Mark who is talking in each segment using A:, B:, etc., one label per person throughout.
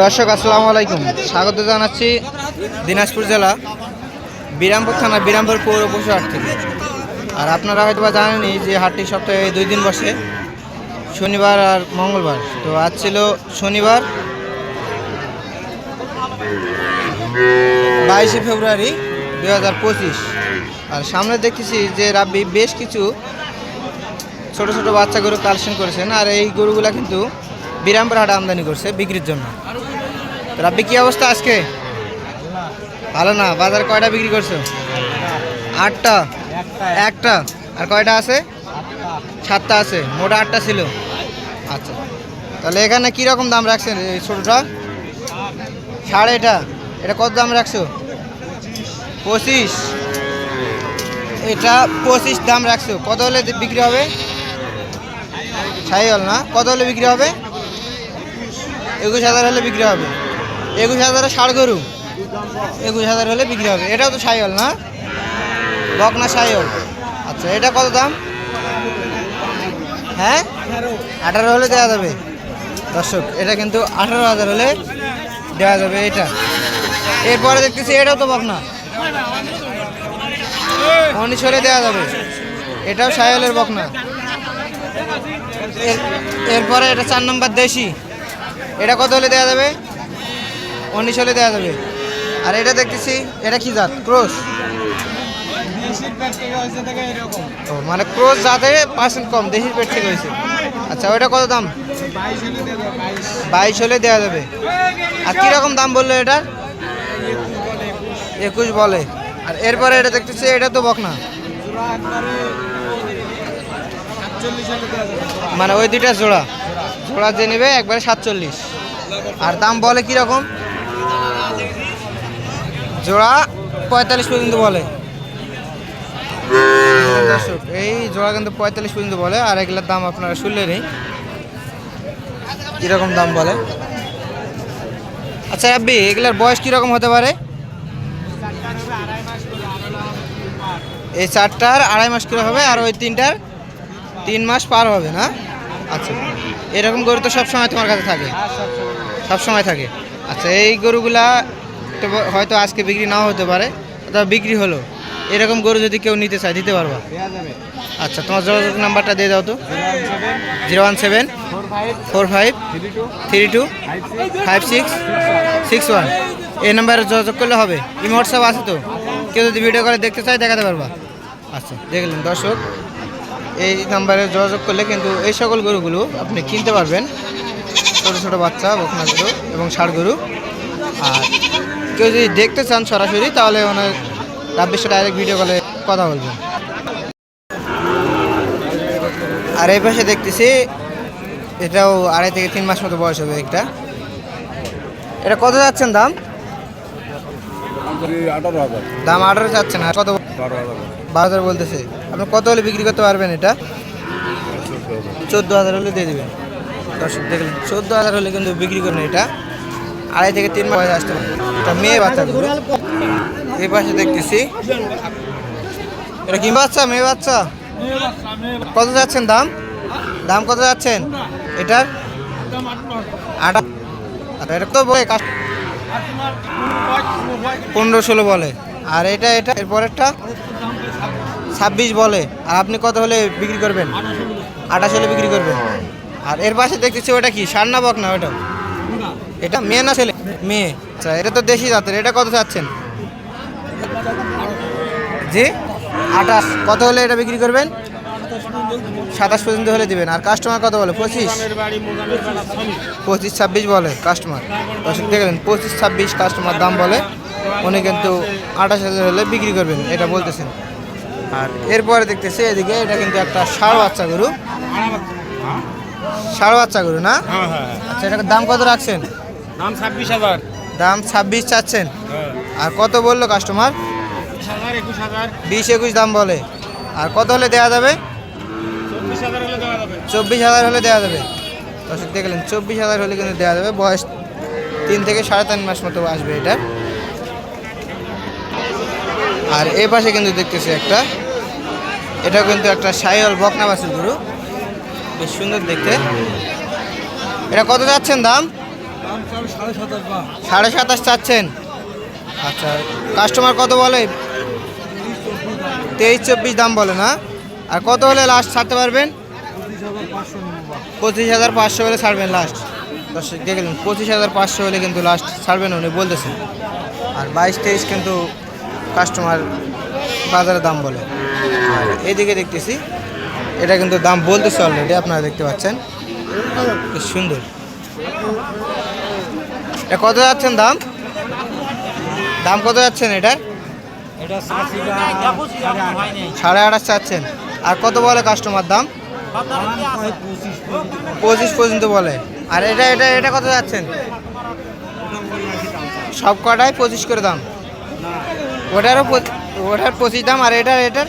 A: দর্শক আসসালামু আলাইকুম, স্বাগত জানাচ্ছি দিনাজপুর জেলা বিরামপুর থানা বিরামপুর পৌর পশু হাট থেকে। আর আপনারা হয়তো বা জানেনই যে হাটটি সপ্তাহে 2 দিন বসে, শনিবার আর মঙ্গলবার। তো আজ ছিল শনিবার 22শে ফেব্রুয়ারি 2025। আর সামনে দেখতেছি যে রাব্বি বেশ কিছু ছোট ছোট বাচ্চা গরু কালেকশন করেছেন। আর এই গরুগুলা কিন্তু বিরামপুর হাটে আমদানি করছে বিক্রির জন্য। রাব্বি কি অবস্থা আজকে? ভালো না। বাজার কয়টা বিক্রি করছো? 8টা। একটা। আর কয়টা আছে? 7টা আছে। মোটা 8টা ছিল। আচ্ছা, তাহলে এখানে কীরকম দাম রাখছেন? এই ছোটোটা 7.5। এটা কত দাম রাখছো? 25। এটা 25 দাম রাখছো। কত হলে বিক্রি হবে? সাই হল না। কত হলে বিক্রি হবে? 21,000 হলে বিক্রি হবে। 21,000 ষাড় গরু 21,000 হলে বিক্রি হবে। এটাও তো সাই হল না, বকনা সাই হল। আচ্ছা, এটা কত দাম? হ্যাঁ, 18 হলে দেওয়া যাবে। দর্শক, এটা কিন্তু 18,000 হলে দেওয়া যাবে এটা। এরপরে দেখতেছি এটাও তো বকনা, 19 হলে দেওয়া যাবে। এটাও সাইহলের বকনা। এরপরে এটা 4 নম্বর দেশি, এটা কত হলে দেওয়া যাবে? 19 হলে দেওয়া যাবে। আর এটা দেখতেছি, এটা কি জাত? ক্রস। ও, মানে ক্রস জাতে পার্সেন্ট কম, দেশির পেট থেকে হয়েছে। আচ্ছা, ওইটা কত দাম? 22 হলে দেওয়া যাবে। আর কীরকম দাম বললো এটার? 21 বলে। আর এরপরে এটা দেখতেছি, এটা তো বকনা, মানে ওই দুইটা জোড়া জোড়া যে নেবে একবারে 47। আর দাম বলে কীরকম? জোড়া 45 পর্যন্ত বলে। দর্শক, এই জোড়া কিন্তু 45 পর্যন্ত বলে। আর এগুলোর দাম আপনারা শুনলে নেই কীরকম দাম বলে। আচ্ছা আব্বি, এগুলার বয়স কীরকম হতে পারে? এই 4টার 2.5 মাস করে হবে, আর ওই 3টার 3 মাস পার হবে না? আচ্ছা, এরকম গরু তো সবসময় তোমার কাছে থাকে? সবসময় থাকে। আচ্ছা, এই গরুগুলা তো হয়তো আজকে বিক্রি নাও হতে পারে, অথবা বিক্রি হলো। এরকম গরু যদি কেউ নিতে চায় দিতে পারবা? আচ্ছা, তোমার যোগাযোগ নাম্বারটা দিয়ে দাও তো। 01745325661। এই নাম্বারে যোগাযোগ করলে হবে। ইমো হোয়াটসঅ্যাপ আছে তো? কেউ যদি ভিডিও করে দেখতে চায় দেখাতে পারবা? আচ্ছা, দেখলেন দর্শক, এই নাম্বারে যোগাযোগ করলে কিন্তু এই সকল গরুগুলো আপনি কিনতে পারবেন। ছোটো ছোটো বাচ্চা বকনা গরু এবং ষাড় গরু। আর কেউ যদি দেখতে চান সরাসরি, তাহলে ওনার রাব্বির সাথে ডাইরেক্ট ভিডিও কলে কথা বলবেন। আর এই পাশে দেখতেছি, এটাও 2.5 থেকে 3 মাস মতো বয়স হবে একটা। এটা কত যাচ্ছেন দাম?
B: 18,000।
A: দাম 18 যাচ্ছেন। আর কত? 12,000 বলতেছে। আপনি কত হলে বিক্রি করতে পারবেন এটা? 14,000 হলে দিয়ে দেবেন। দর্শক দেখলেন, 14,000 হলে কিন্তু বিক্রি করেন এটা। 2.5 থেকে 3 মাস আসতে পারে। এটা মেয়ে বাচ্চা। এই পাশে দেখতেছি, এটা কি বাচ্চা? মেয়ে বাচ্চা। কত যাচ্ছেন দাম? দাম কত যাচ্ছেন এটার? 18। এটা কত বলে? 15-16 বলে। আর এটা এরপরেরটা 26 বলে। আর আপনি কত হলে বিক্রি করবেন? 28 হলে বিক্রি করবেন। আর এর পাশে দেখতেছি, ওটা কি ষাড় না বকনা? ওটা এটা মেয়ে না ছেলে? মেয়ে। আচ্ছা, এটা তো দেশি জাতের। এটা কত চাচ্ছেন? জি, 28। কত হলে এটা বিক্রি করবেন? 27 পর্যন্ত হলে দিবেন। আর কাস্টমার কত বলে? 25-26 বলে কাস্টমার। দর্শক দেখলেন, 25-26 কাস্টমার দাম বলে। উনি কিন্তু 28,000 হলে বিক্রি করবেন এটা বলতেছেন। আর এরপরে দেখতেছি এদিকে, এটা কিন্তু একটা ষাড় বাচ্চা গরু। ষাড় বাচ্চা গরু না? আচ্ছা, এটার দাম কত রাখছেন?
B: দাম 26,000।
A: দাম 26 চাচ্ছেন। আর কত বললো কাস্টমার? 20-21 দাম বলে। আর কত হলে দেওয়া যাবে? 24,000 হলে দেওয়া যাবে। দর্শক দেখলেন, 24,000 হলে কিন্তু দেওয়া যাবে। বয়স 3 থেকে 3.5 মাস মতো আসবে এটা। আর এই পাশে কিন্তু দেখতেছি একটা, এটাও কিন্তু একটা সাইহল বকনা বাছুর গরু, বেশ সুন্দর দেখতে। এটা কত যাচ্ছেন দাম? 27.5 চাচ্ছেন। আচ্ছা, কাস্টমার কত বলে? 23-24 দাম বলে না? আর কত হলে লাস্ট ছাড়তে পারবেন? 25,500 হলে ছাড়বেন লাস্ট। দর্শক দেখলেন 25,500 হলে কিন্তু লাস্ট ছাড়বেন উনি বলতেছেন। আর 22-23 কিন্তু কাস্টমার বাজারে দাম বলে। আর এইদিকে দেখতেছি এটা কিন্তু দাম বলতেছে অলরেডি, আপনারা দেখতে পাচ্ছেন। বেশ সুন্দর। এটা কত যাচ্ছেন দাম? দাম কত যাচ্ছেন এটার? 28.5 চাচ্ছেন। আর কত বলে কাস্টমার দাম? 25 পর্যন্ত বলে। আর এটা এটা এটা কত যাচ্ছেন? সব কটাই 25 করে দাম। ওটার 25 দাম। আর এটার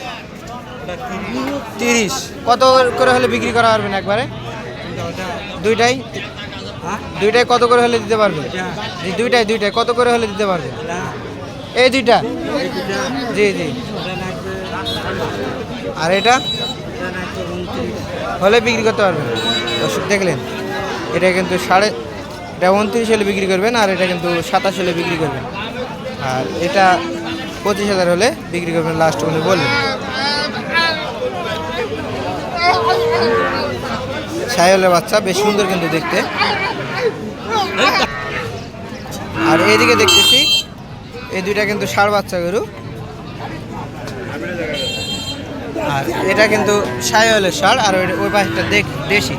A: 30। কত করে হলে বিক্রি করা পারবেন একবারে? দুইটাই কত করে হলে দিতে পারবেন? দুইটাই কত করে হলে দিতে পারবেন? এই দুইটা? জি জি। আর এটা হলে বিক্রি করতে পারবেন। দর্শক দেখলেন এটা কিন্তু এটা 29 হলে বিক্রি করবেন, আর এটা কিন্তু 27 হলে বিক্রি করবেন। আর এটা 25,000 হলে বিক্রি করবেন লাস্ট উনি বললেন। সাইওয়ালের বাচ্চা বেশ সুন্দর কিন্তু দেখতে। আর এইদিকে দেখতেছি এই দুইটা কিন্তু ষাঁড় বাচ্চা গরু। আর এটা কিন্তু সাইওয়ালের ষাঁড়, আর ওই পাশটা দেশি।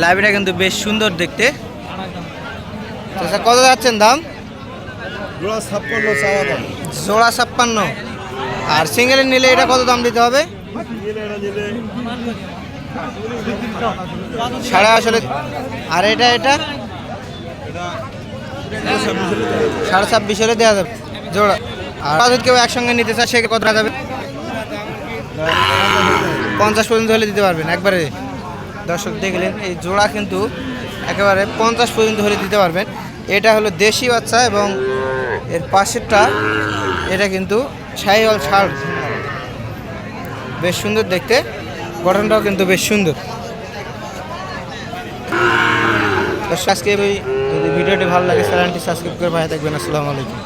A: লাইব্রেরিটা কিন্তু বেশ সুন্দর দেখতে। কত যাচ্ছেন দাম? জোড়া 56। আর সিঙ্গেলের নিলে এটা কত দাম দিতে হবে? 28.5। আর এটা 26.5 হলে দেওয়া যাবে জোড়া। আর যদি কেউ একসঙ্গে নিতে চায় সে কত যাবে? 50 পর্যন্ত হলে দিতে পারবেন একবারে। দর্শক দেখলেন এই জোড়া কিন্তু একেবারে 50 পর্যন্ত হলে দিতে পারবেন। এটা হলো দেশি বাচ্চা, এবং এর পাশেরটা এটা কিন্তু সাইওয়াল ষাঁড়। বেশ সুন্দর দেখতে, গঠনটাও কিন্তু বেশ সুন্দর। আজকে যদি ভিডিওটি ভালো লাগে চ্যানেলটি সাবস্ক্রাইব করে পাশে থাকবেন। আসসালামু আলাইকুম।